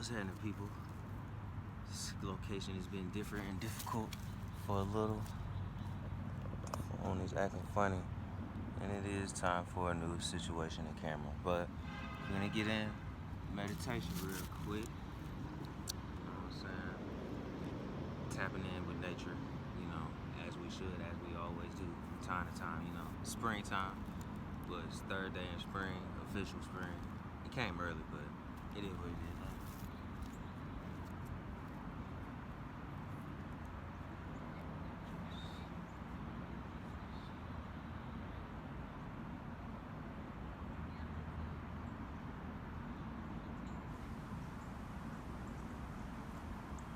What's happening, people? This location has been different and difficult for a little. My phone is acting funny, and it is time for a new situation in camera. But we're gonna get in meditation real quick. You know what I'm saying? Tapping in with nature, as we should, as we always do from time to time. Springtime, but it's third day in spring, official spring. It came early, but it is what it is.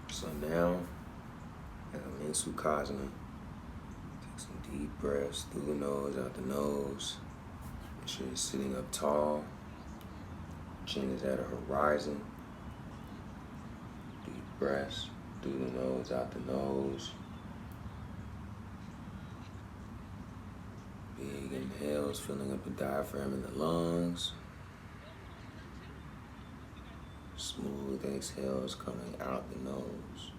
So now, as I'm in Sukhasana, take some deep breaths through the nose, out the nose. Make sure you're sitting up tall. Chin is at a horizon. Deep breaths through the nose, out the nose. Big inhales, filling up the diaphragm and the lungs. Smooth exhales coming out the nose.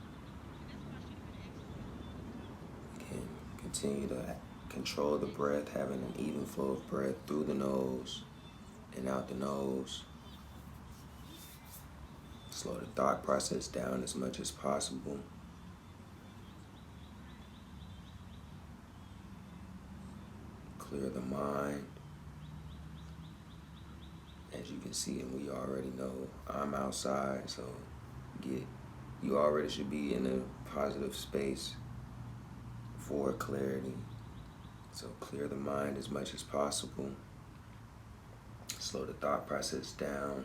Again, continue to control the breath, having an even flow of breath through the nose and out the nose. Slow the thought process down as much as possible. Clear the mind. As you can see, and we already know, I'm outside, so you already should be in a positive space for clarity. So clear the mind as much as possible. Slow the thought process down.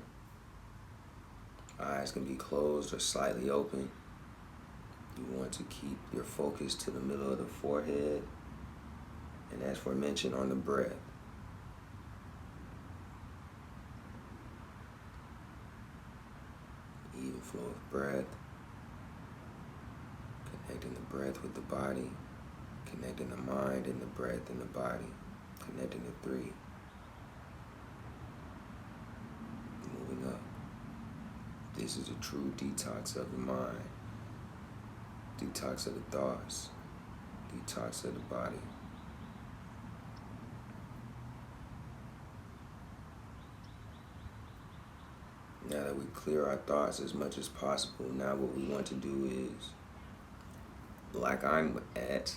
Eyes can be closed or slightly open. You want to keep your focus to the middle of the forehead, and as mentioned, on the breath. Even flow of breath, connecting the breath with the body, connecting the mind and the breath and the body, connecting the three. Moving up. This is a true detox of the mind, detox of the thoughts, detox of the body. Now that we clear our thoughts as much as possible, now what we want to do is, like I'm at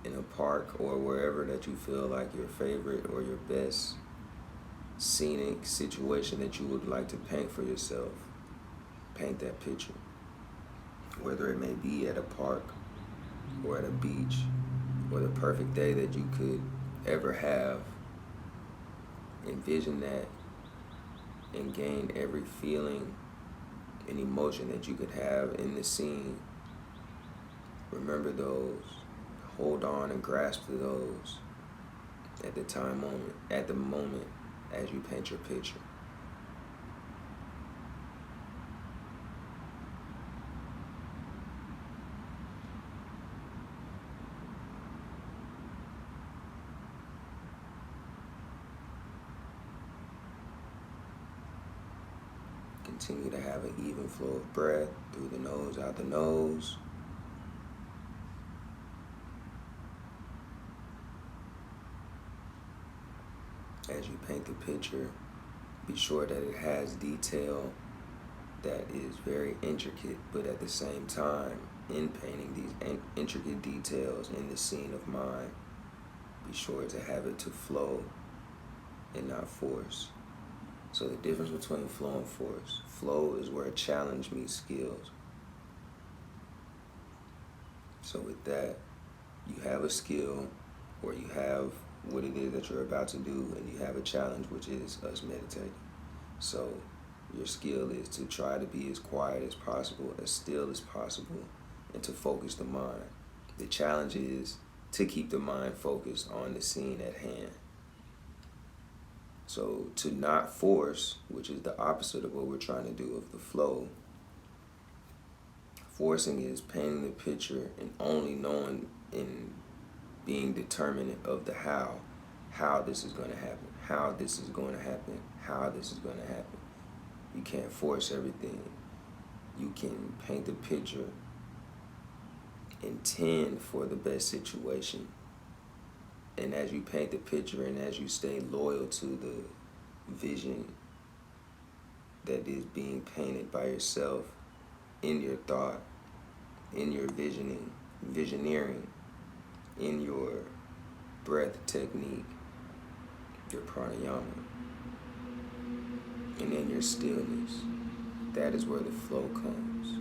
in a park or wherever that you feel like your favorite or your best scenic situation that you would like to paint for yourself, paint that picture. Whether it may be at a park or at a beach or the perfect day that you could ever have, envision that and gain every feeling and emotion that you could have in the scene. Remember those, hold on and grasp to those at the moment as you paint your picture. Continue to have an even flow of breath through the nose, out the nose. As you paint the picture, be sure that it has detail that is very intricate, but at the same time, in painting these intricate details in the scene of mind, be sure to have it to flow and not force. So the difference between flow and force. Flow is where a challenge meets skills. So with that, you have a skill, or you have what it is that you're about to do, and you have a challenge, which is us meditating. So your skill is to try to be as quiet as possible, as still as possible, and to focus the mind. The challenge is to keep the mind focused on the scene at hand. So to not force, which is the opposite of what we're trying to do of the flow. Forcing is painting the picture and only knowing and being determinate of the how this is going to happen, how this is going to happen, how this is going to happen. You can't force everything. You can paint the picture, intend for the best situation, and as you paint the picture and as you stay loyal to the vision that is being painted by yourself in your thought, in your visioneering, in your breath technique, your pranayama, and in your stillness, that is where the flow comes.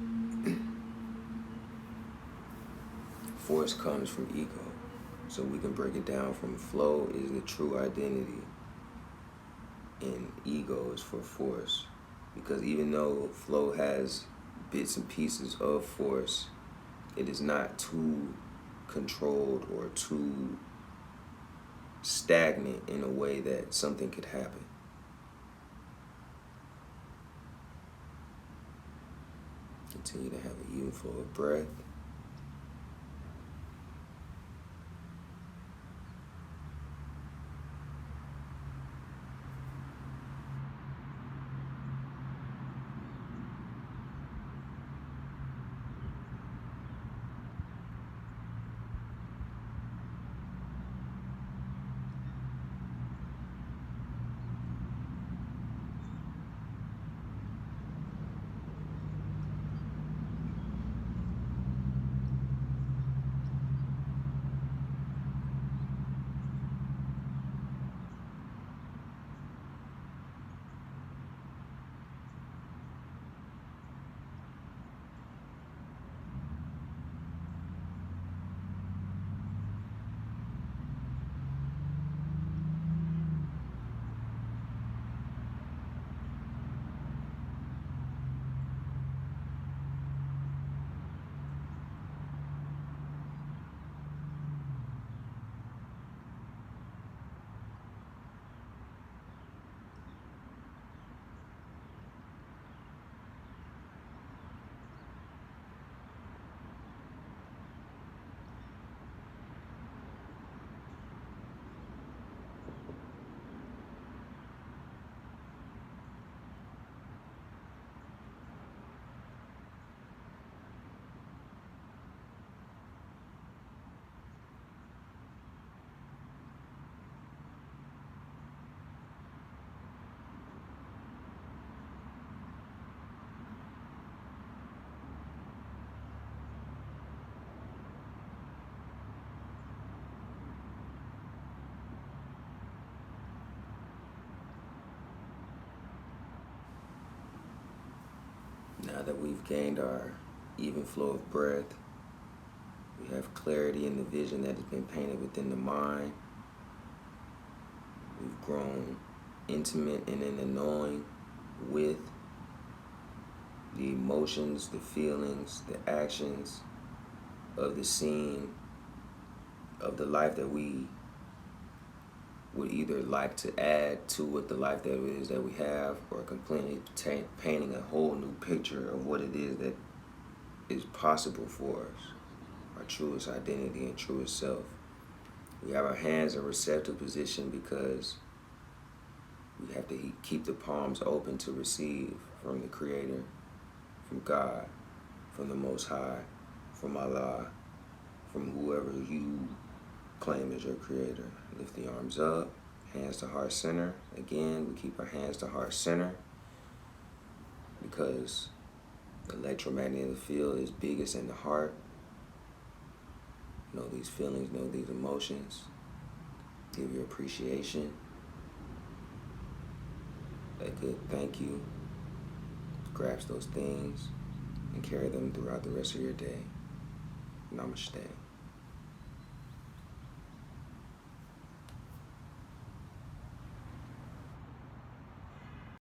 Force comes from ego. So we can break it down from flow is the true identity, and ego is for force. Because even though flow has bits and pieces of force, it is not too controlled or too stagnant in a way that something could happen. Continue to have an even flow of breath. Now that we've gained our even flow of breath, we have clarity in the vision that has been painted within the mind. We've grown intimate and in the knowing with the emotions, the feelings, the actions of the scene of the life that we would either like to add to what the life that it is that we have, or completely painting a whole new picture of what it is that is possible for us, our truest identity and truest self. We have our hands in receptive position because we have to keep the palms open to receive from the Creator, from God, from the Most High, from Allah, from whoever you claim as your Creator. Lift the arms up, hands to heart center. Again, we keep our hands to heart center because the electromagnetic field is biggest in the heart. Know these feelings, know these emotions. Give your appreciation. A good thank you. Grasp those things and carry them throughout the rest of your day. Namaste.